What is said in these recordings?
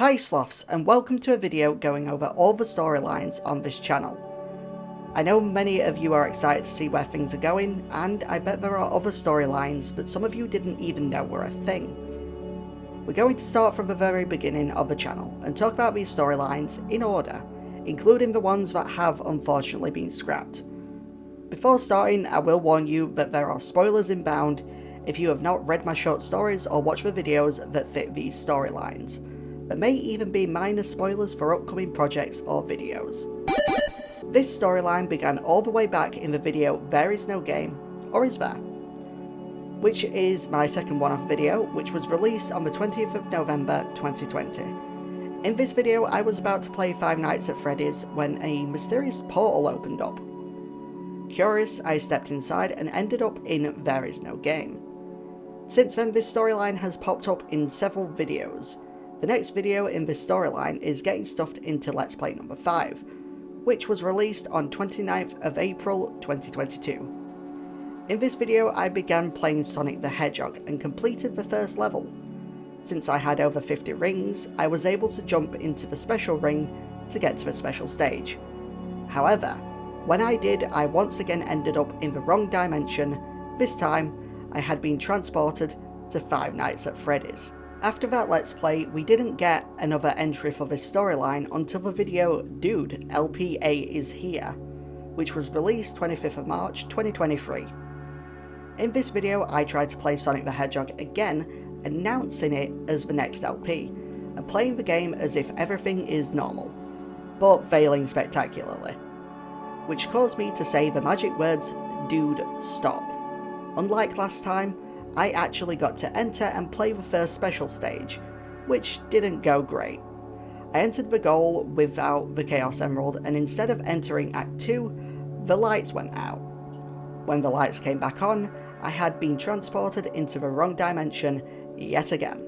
Hi Sloths, and welcome to a video going over all the storylines on this channel. I know many of you are excited to see where things are going, and I bet there are other storylines that some of you didn't even know were a thing. We're going to start from the very beginning of the channel and talk about these storylines in order, including the ones that have unfortunately been scrapped. Before starting, I will warn you that there are spoilers inbound if you have not read my short stories or watched the videos that fit these storylines. There may even be minor spoilers for upcoming projects or videos. This storyline began all the way back in the video There Is No Game, or Is There? Which is my second one-off video, which was released on the 20th of November 2020. In this video I was about to play Five Nights at Freddy's when a mysterious portal opened up. Curious, I stepped inside and ended up in There Is No Game. Since then this storyline has popped up in several videos. The next video in this storyline is getting stuffed into Let's Play number 5, which was released on 29th of April 2022. In this video I began playing Sonic the Hedgehog and completed the first level. Since I had over 50 rings, I was able to jump into the special ring to get to the special stage. However, when I did, I once again ended up in the wrong dimension. This time, I had been transported to Five Nights at Freddy's. After that Let's Play, we didn't get another entry for this storyline until the video Dude, LPA is Here, which was released 25th of March 2023. In this video I tried to play Sonic the Hedgehog again, announcing it as the next LP, and playing the game as if everything is normal, but failing spectacularly, which caused me to say the magic words, "Dude, stop." Unlike last time, I actually got to enter and play the first special stage, which didn't go great. I entered the goal without the Chaos Emerald, and instead of entering Act 2, the lights went out. When the lights came back on, I had been transported into the wrong dimension yet again.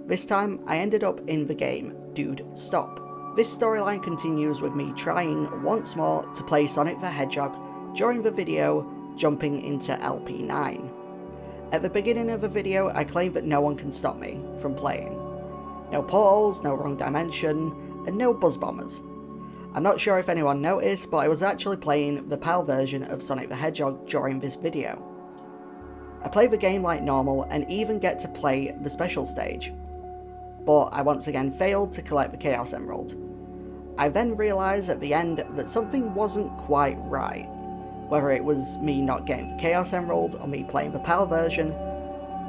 This time, I ended up in the game Dude, Stop. This storyline continues with me trying once more to play Sonic the Hedgehog during the video jumping into LP9. At the beginning of the video, I claimed that no one can stop me from playing. No portals, no wrong dimension, and no buzz bombers. I'm not sure if anyone noticed, but I was actually playing the PAL version of Sonic the Hedgehog during this video. I play the game like normal and even get to play the special stage, but I once again failed to collect the Chaos Emerald. I then realised at the end that something wasn't quite right. Whether it was me not getting the Chaos Emerald or me playing the PAL version,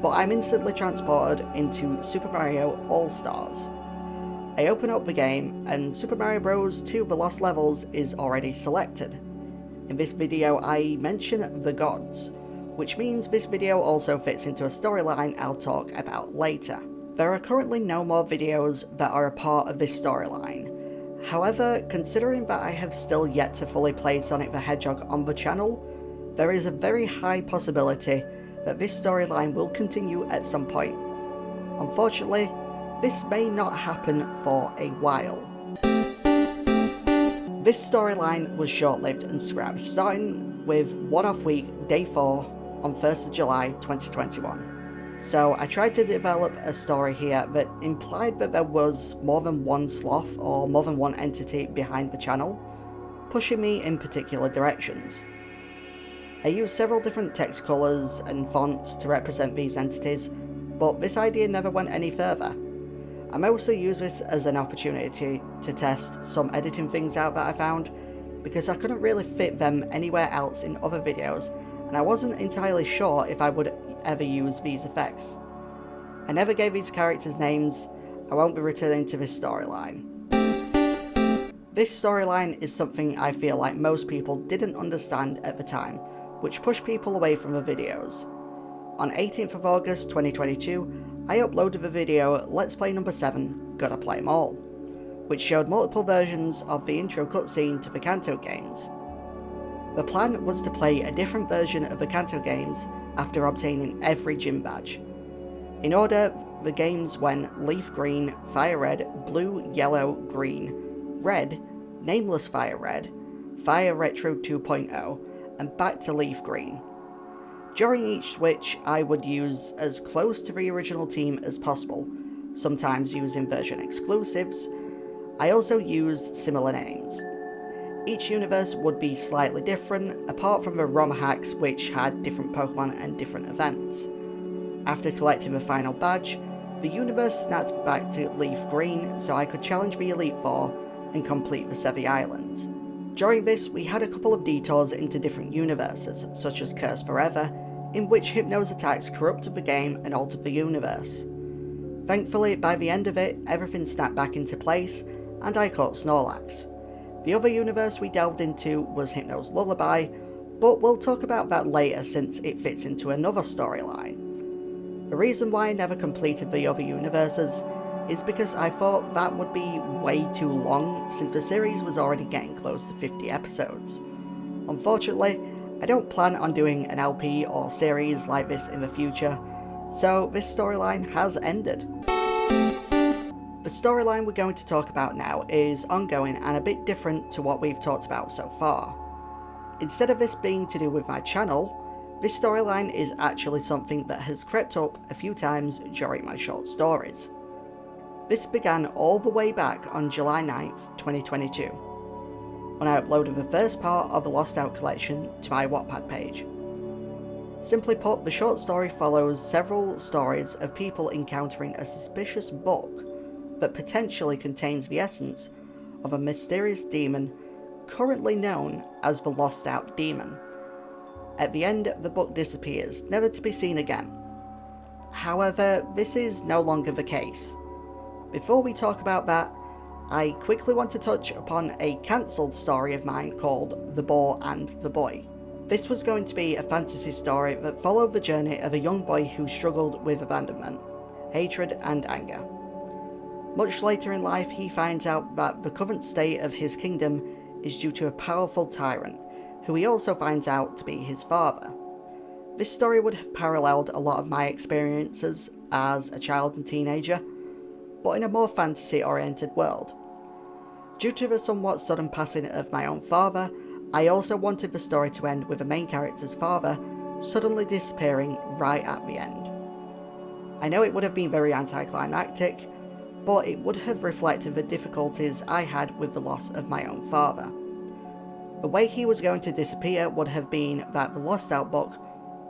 but I'm instantly transported into Super Mario All-Stars. I open up the game and Super Mario Bros. 2 The Lost Levels is already selected. In this video I mention the gods, which means this video also fits into a storyline I'll talk about later. There are currently no more videos that are a part of this storyline. However, considering that I have still yet to fully play Sonic the Hedgehog on the channel, there is a very high possibility that this storyline will continue at some point. Unfortunately, this may not happen for a while. This storyline was short-lived and scrapped, starting with one-off week, day 4, on 1st of July 2021. So I tried to develop a story here that implied that there was more than one sloth or more than one entity behind the channel, pushing me in particular directions. I used several different text colours and fonts to represent these entities, but this idea never went any further. I mostly used this as an opportunity to test some editing things out that I found, because I couldn't really fit them anywhere else in other videos, and I wasn't entirely sure if I would ever use these effects. I never gave these characters names. I won't be returning to this storyline. This storyline is something I feel like most people didn't understand at the time, which pushed people away from the videos. On 18th of August 2022, I uploaded the video Let's Play number 7, Gotta Play 'Em All, which showed multiple versions of the intro cutscene to the Kanto games. The plan was to play a different version of the Kanto games after obtaining every gym badge. In order, the games went Leaf Green, Fire Red, Blue, Yellow, Green, Red, Nameless Fire Red, Fire Retro 2.0, and back to Leaf Green. During each switch, I would use as close to the original team as possible, sometimes using version exclusives, I also used similar names. Each universe would be slightly different, apart from the ROM hacks which had different Pokemon and different events. After collecting the final badge, the universe snapped back to Leaf Green so I could challenge the Elite Four and complete the Sevi Islands. During this, we had a couple of detours into different universes, such as Curse Forever, in which Hypno's attacks corrupted the game and altered the universe. Thankfully, by the end of it, everything snapped back into place, and I caught Snorlax. The other universe we delved into was Hypno's Lullaby, but we'll talk about that later since it fits into another storyline. The reason why I never completed the other universes is because I thought that would be way too long since the series was already getting close to 50 episodes. Unfortunately, I don't plan on doing an LP or series like this in the future, so this storyline has ended. The storyline we're going to talk about now is ongoing and a bit different to what we've talked about so far. Instead of this being to do with my channel, this storyline is actually something that has crept up a few times during my short stories. This began all the way back on July 9th, 2022, when I uploaded the first part of the Lost Out collection to my Wattpad page. Simply put, the short story follows several stories of people encountering a suspicious book that potentially contains the essence of a mysterious demon currently known as the Lost Out Demon. At the end, the book disappears, never to be seen again. However, this is no longer the case. Before we talk about that, I quickly want to touch upon a cancelled story of mine called The Boar and the Boy. This was going to be a fantasy story that followed the journey of a young boy who struggled with abandonment, hatred and anger. Much later in life, he finds out that the current state of his kingdom is due to a powerful tyrant, who he also finds out to be his father. This story would have paralleled a lot of my experiences as a child and teenager, but in a more fantasy-oriented world. Due to the somewhat sudden passing of my own father, I also wanted the story to end with the main character's father suddenly disappearing right at the end. I know it would have been very anticlimactic, but it would have reflected the difficulties I had with the loss of my own father. The way he was going to disappear would have been that the Lost Out book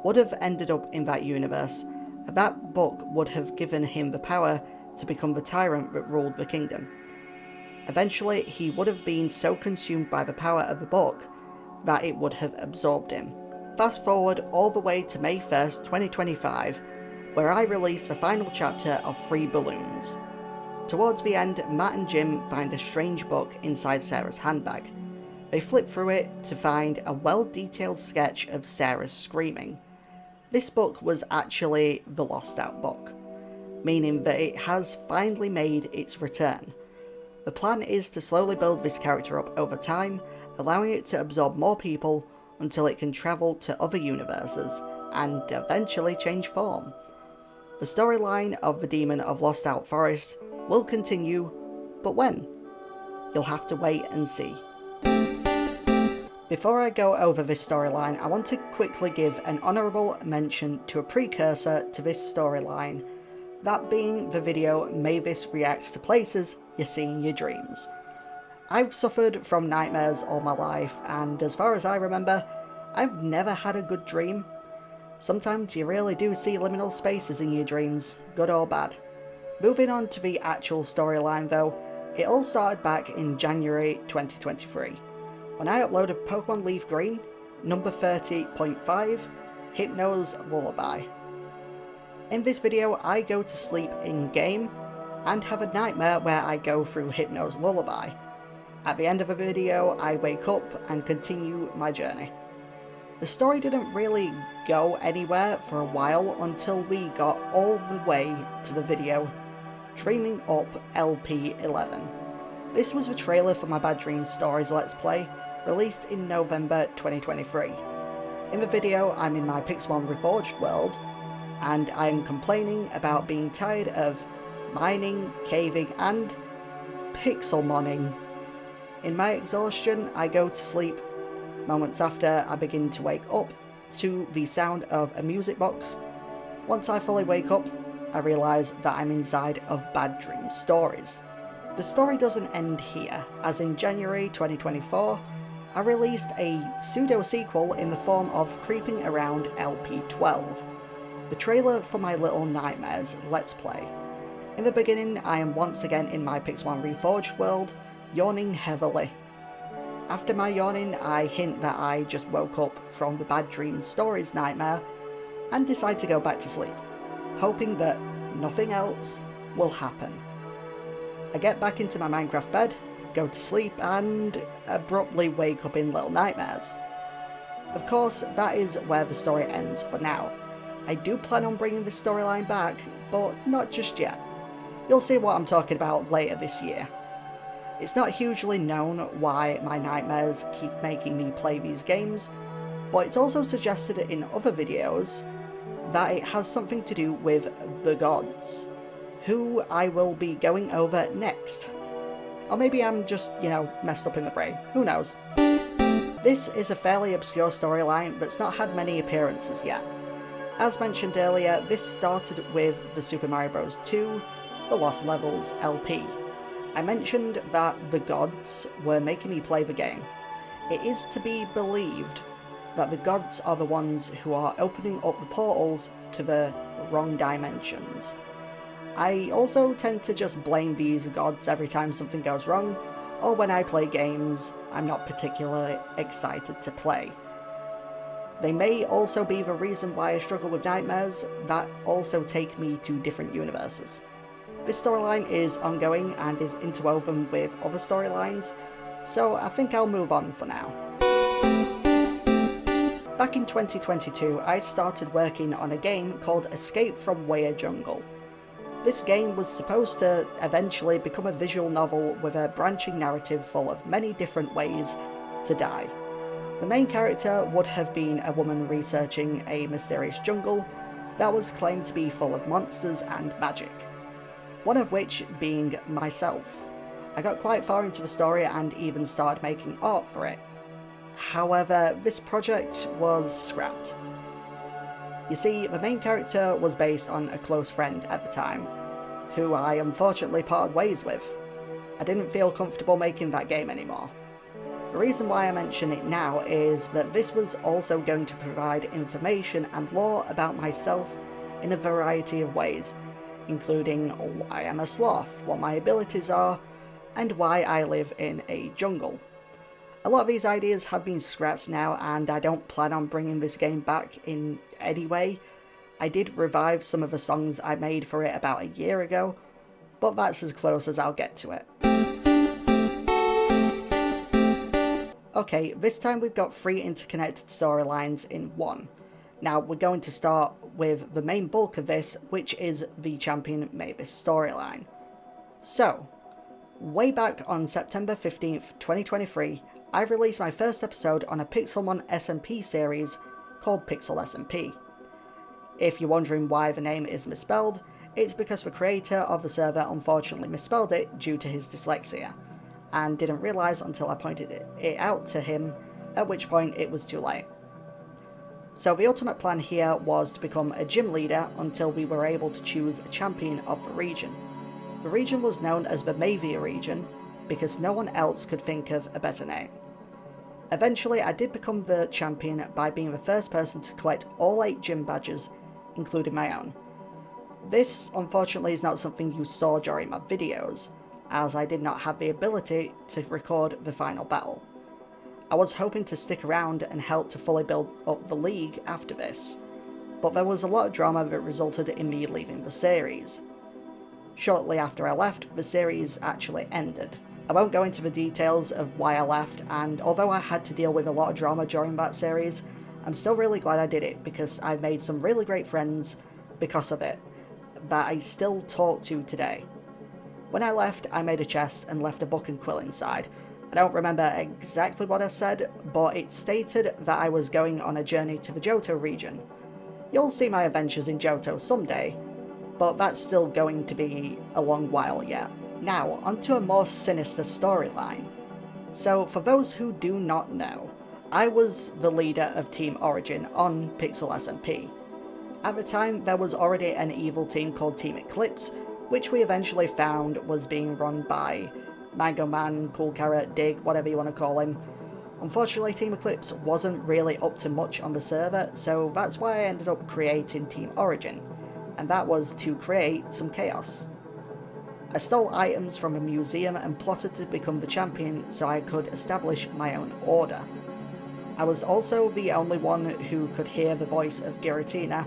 would have ended up in that universe, and that book would have given him the power to become the tyrant that ruled the kingdom. Eventually, he would have been so consumed by the power of the book that it would have absorbed him. Fast forward all the way to May 1st, 2025, where I released the final chapter of 3 Balloons. Towards the end, Matt and Jim find a strange book inside Sarah's handbag. They flip through it to find a well-detailed sketch of Sarah's screaming. This book was actually the Lost Out book, meaning that it has finally made its return. The plan is to slowly build this character up over time, allowing it to absorb more people until it can travel to other universes and eventually change form. The storyline of the Demon of Lost Out Forest will continue, but when? You'll have to wait and see. Before I go over this storyline, I want to quickly give an honourable mention to a precursor to this storyline, that being the video Mavis reacts to places you see in your dreams. I've suffered from nightmares all my life, and as far as I remember, I've never had a good dream. Sometimes you really do see liminal spaces in your dreams, good or bad. Moving on to the actual storyline though, it all started back in January 2023, when I uploaded Pokemon Leaf Green, number 30.5, Hypno's Lullaby. In this video, I go to sleep in-game, and have a nightmare where I go through Hypno's Lullaby. At the end of the video, I wake up and continue my journey. The story didn't really go anywhere for a while until we got all the way to the video Dreaming Up LP11. This was the trailer for my Bad Dreams Stories Let's Play, released in November 2023. In the video, I'm in my Pixelmon Reforged world, and I'm complaining about being tired of mining, caving, and pixelmoning. In my exhaustion, I go to sleep. Moments after, I begin to wake up to the sound of a music box. Once I fully wake up, I realise that I'm inside of Bad Dream Stories. The story doesn't end here, as in January 2024, I released a pseudo-sequel in the form of Creeping Around LP12, the trailer for my Little Nightmares Let's Play. In the beginning, I am once again in my Pixelmon Reforged world, yawning heavily. After my yawning, I hint that I just woke up from the Bad Dream Stories nightmare and decide to go back to sleep, hoping that nothing else will happen. I get back into my Minecraft bed, go to sleep, and abruptly wake up in Little Nightmares. Of course, that is where the story ends for now. I do plan on bringing this storyline back, but not just yet. You'll see what I'm talking about later this year. It's not hugely known why my nightmares keep making me play these games, but it's also suggested in other videos that it has something to do with the gods, who I will be going over next. Or maybe I'm just, messed up in the brain, who knows. This is a fairly obscure storyline that's not had many appearances yet. As mentioned earlier, this started with the Super Mario Bros. 2, The Lost Levels LP. I mentioned that the gods were making me play the game. It is to be believed that the gods are the ones who are opening up the portals to the wrong dimensions. I also tend to just blame these gods every time something goes wrong, or when I play games I'm not particularly excited to play. They may also be the reason why I struggle with nightmares that also take me to different universes. This storyline is ongoing and is interwoven with other storylines, so I think I'll move on for now. Back in 2022, I started working on a game called Escape from Wea Jungle. This game was supposed to eventually become a visual novel with a branching narrative full of many different ways to die. The main character would have been a woman researching a mysterious jungle that was claimed to be full of monsters and magic. One of which being myself. I got quite far into the story and even started making art for it. However, this project was scrapped. You see, the main character was based on a close friend at the time, who I unfortunately parted ways with. I didn't feel comfortable making that game anymore. The reason why I mention it now is that this was also going to provide information and lore about myself in a variety of ways, including why I'm a sloth, what my abilities are, and why I live in a jungle. A lot of these ideas have been scrapped now, and I don't plan on bringing this game back in any way. I did revive some of the songs I made for it about a year ago, but that's as close as I'll get to it. Okay, this time we've got 3 interconnected storylines in one. Now, we're going to start with the main bulk of this, which is the Champion Mavis storyline. So, way back on September 15th, 2023, I released my first episode on a Pixelmon SMP series called Pixel SMP. If you're wondering why the name is misspelled, it's because the creator of the server unfortunately misspelled it due to his dyslexia, and didn't realise until I pointed it out to him, at which point it was too late. So the ultimate plan here was to become a gym leader until we were able to choose a champion of the region. The region was known as the Mavia region because no one else could think of a better name. Eventually I did become the champion by being the first person to collect all 8 gym badges, including my own. This unfortunately is not something you saw during my videos, as I did not have the ability to record the final battle. I was hoping to stick around and help to fully build up the league after this, but there was a lot of drama that resulted in me leaving the series. Shortly after I left, the series actually ended. I won't go into the details of why I left, and although I had to deal with a lot of drama during that series, I'm still really glad I did it because I've made some really great friends because of it that I still talk to today. When I left, I made a chest and left a book and quill inside. I don't remember exactly what I said, but it stated that I was going on a journey to the Johto region. You'll see my adventures in Johto someday, but that's still going to be a long while yet. Now, onto a more sinister storyline. So, for those who do not know, I was the leader of Team Origin on Pixel SMP. At the time, there was already an evil team called Team Eclipse, which we eventually found was being run by Mango Man, Cool Carrot, Dig, whatever you want to call him. Unfortunately, Team Eclipse wasn't really up to much on the server, so that's why I ended up creating Team Origin, and that was to create some chaos. I stole items from a museum and plotted to become the champion so I could establish my own order. I was also the only one who could hear the voice of Giratina,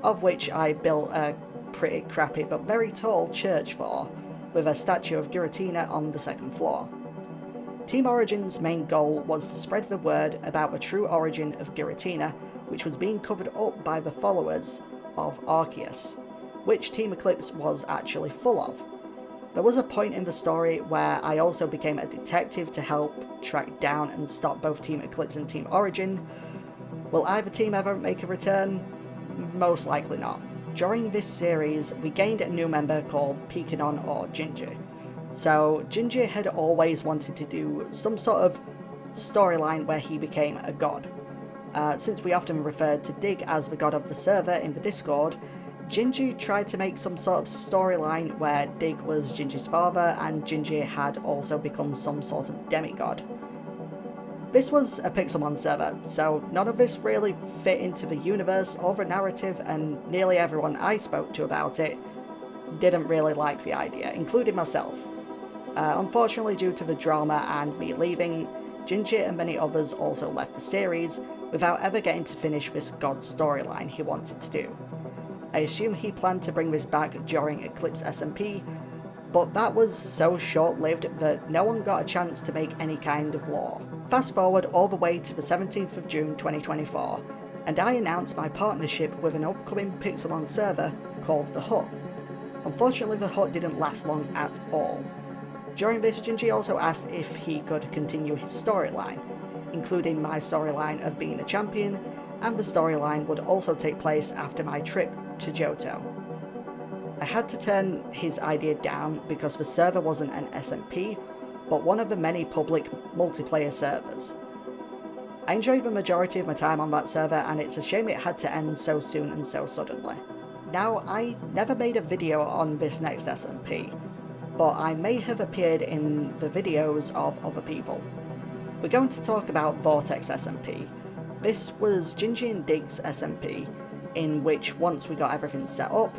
of which I built a pretty crappy but very tall church for, with a statue of Giratina on the second floor. Team Origin's main goal was to spread the word about the true origin of Giratina, which was being covered up by the followers of Arceus, which Team Eclipse was actually full of. There was a point in the story where I also became a detective to help track down and stop both Team Eclipse and Team Origin. Will either team ever make a return? Most likely not. During this series, we gained a new member called Pikanon or Gingy. So Gingy had always wanted to do some sort of storyline where he became a god. Since we often referred to Dig as the god of the server in the Discord, Gingy tried to make some sort of storyline where Dig was Gingy's father and Gingy had also become some sort of demigod. This was a Pixelmon server, so none of this really fit into the universe or the narrative, and nearly everyone I spoke to about it didn't really like the idea, including myself. Unfortunately, due to the drama and me leaving, Gingy and many others also left the series without ever getting to finish this god storyline he wanted to do. I assume he planned to bring this back during Eclipse SMP, but that was so short-lived that no one got a chance to make any kind of lore. Fast forward all the way to the 17th of June 2024, and I announced my partnership with an upcoming Pixelmon server called The Hut. Unfortunately, The Hut didn't last long at all. During this, Gingy also asked if he could continue his storyline, including my storyline of being a champion, and the storyline would also take place after my trip to Johto. I had to turn his idea down because the server wasn't an SMP, but one of the many public multiplayer servers. I enjoyed the majority of my time on that server, and it's a shame it had to end so soon and so suddenly. Now, I never made a video on this next SMP, but I may have appeared in the videos of other people. We're going to talk about Vortex SMP. This was Gingy and Dig's SMP, in which once we got everything set up,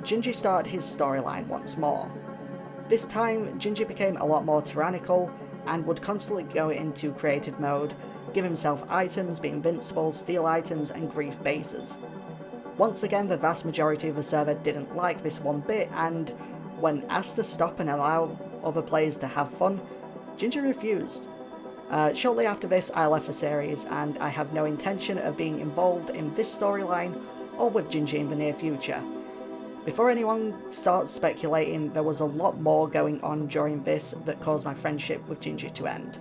Gingy started his storyline once more. This time, Gingy became a lot more tyrannical and would constantly go into creative mode, give himself items, be invincible, steal items, and grief bases. Once again, the vast majority of the server didn't like this one bit, and when asked to stop and allow other players to have fun, Gingy refused. Shortly after this, I left the series, and I have no intention of being involved in this storyline or with Gingy in the near future. Before anyone starts speculating, there was a lot more going on during this that caused my friendship with Gingy to end.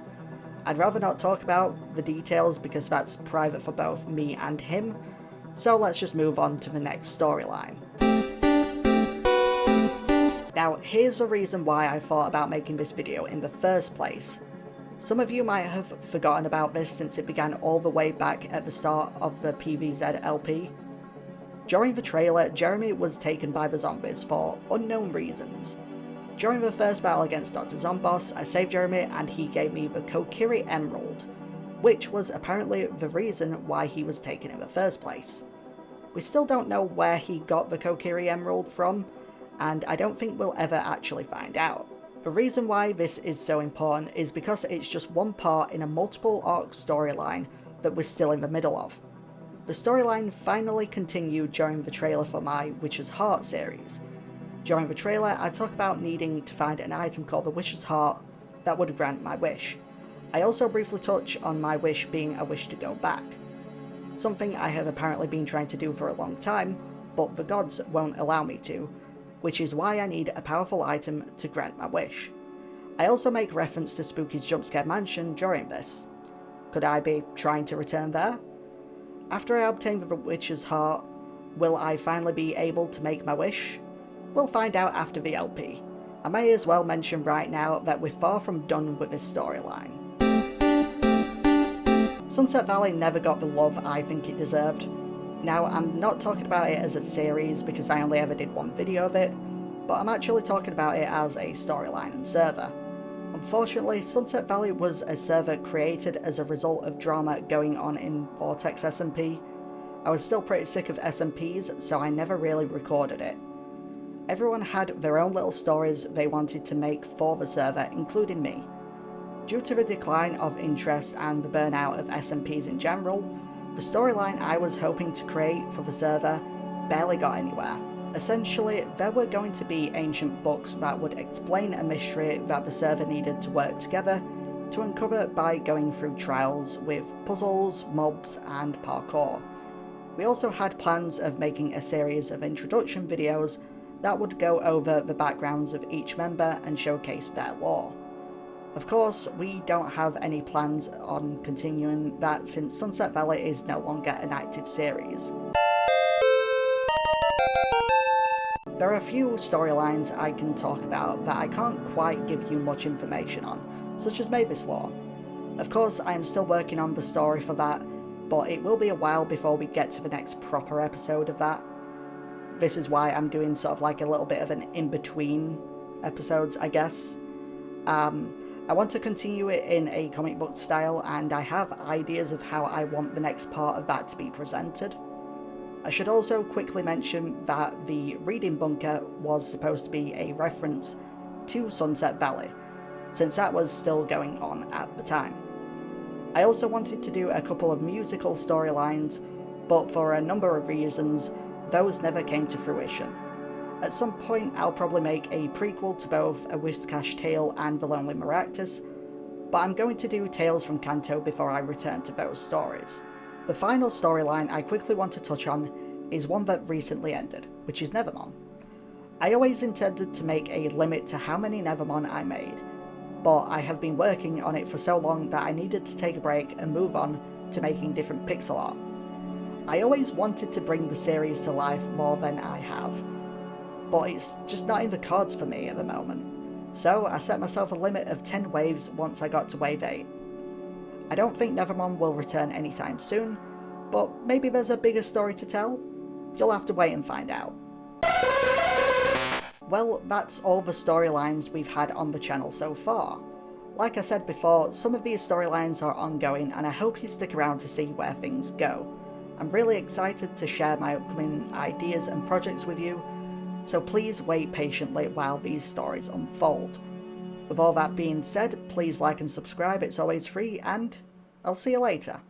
I'd rather not talk about the details because that's private for both me and him, so let's just move on to the next storyline. Now, here's the reason why I thought about making this video in the first place. Some of you might have forgotten about this since it began all the way back at the start of the PVZ LP. During the trailer, Jeremy was taken by the zombies for unknown reasons. During the first battle against Dr. Zomboss, I saved Jeremy and he gave me the Kokiri Emerald, which was apparently the reason why he was taken in the first place. We still don't know where he got the Kokiri Emerald from, and I don't think we'll ever actually find out. The reason why this is so important is because it's just one part in a multiple arc storyline that we're still in the middle of. The storyline finally continued during the trailer for my Witch's Heart series. During the trailer, I talk about needing to find an item called the Witch's Heart that would grant my wish. I also briefly touch on my wish being a wish to go back. Something I have apparently been trying to do for a long time, but the gods won't allow me to, which is why I need a powerful item to grant my wish. I also make reference to Spooky's Jumpscare Mansion during this. Could I be trying to return there? After I obtain the Witch's Heart, will I finally be able to make my wish? We'll find out after the LP. I may as well mention right now that we're far from done with this storyline. Sunset Valley never got the love I think it deserved. Now, I'm not talking about it as a series because I only ever did one video of it, but I'm actually talking about it as a storyline and server. Unfortunately, Sunset Valley was a server created as a result of drama going on in Vortex SMP. I was still pretty sick of SMPs, so I never really recorded it. Everyone had their own little stories they wanted to make for the server, including me. Due to the decline of interest and the burnout of SMPs in general, the storyline I was hoping to create for the server barely got anywhere. Essentially, there were going to be ancient books that would explain a mystery that the server needed to work together to uncover by going through trials with puzzles, mobs, and parkour. We also had plans of making a series of introduction videos that would go over the backgrounds of each member and showcase their lore. Of course, we don't have any plans on continuing that since Sunset Valley is no longer an active series. There are a few storylines I can talk about that I can't quite give you much information on, such as Mavis lore. Of course, I am still working on the story for that, but it will be a while before we get to the next proper episode of that. This is why I'm doing sort of like a little bit of an in-between episodes, I guess. I want to continue it in a comic book style, and I have ideas of how I want the next part of that to be presented. I should also quickly mention that the reading bunker was supposed to be a reference to Sunset Valley, since that was still going on at the time. I also wanted to do a couple of musical storylines, but for a number of reasons, those never came to fruition. At some point, I'll probably make a prequel to both A Whiscash Tale and The Lonely Maractus, but I'm going to do Tales from Kanto before I return to those stories. The final storyline I quickly want to touch on is one that recently ended, which is Nevermon. I always intended to make a limit to how many Nevermon I made, but I have been working on it for so long that I needed to take a break and move on to making different pixel art. I always wanted to bring the series to life more than I have, but it's just not in the cards for me at the moment, so I set myself a limit of 10 waves once I got to wave 8. I don't think Nevermon will return anytime soon, but maybe there's a bigger story to tell? You'll have to wait and find out. Well, that's all the storylines we've had on the channel so far. Like I said before, some of these storylines are ongoing and I hope you stick around to see where things go. I'm really excited to share my upcoming ideas and projects with you, so please wait patiently while these stories unfold. With all that being said, please like and subscribe, it's always free, and I'll see you later.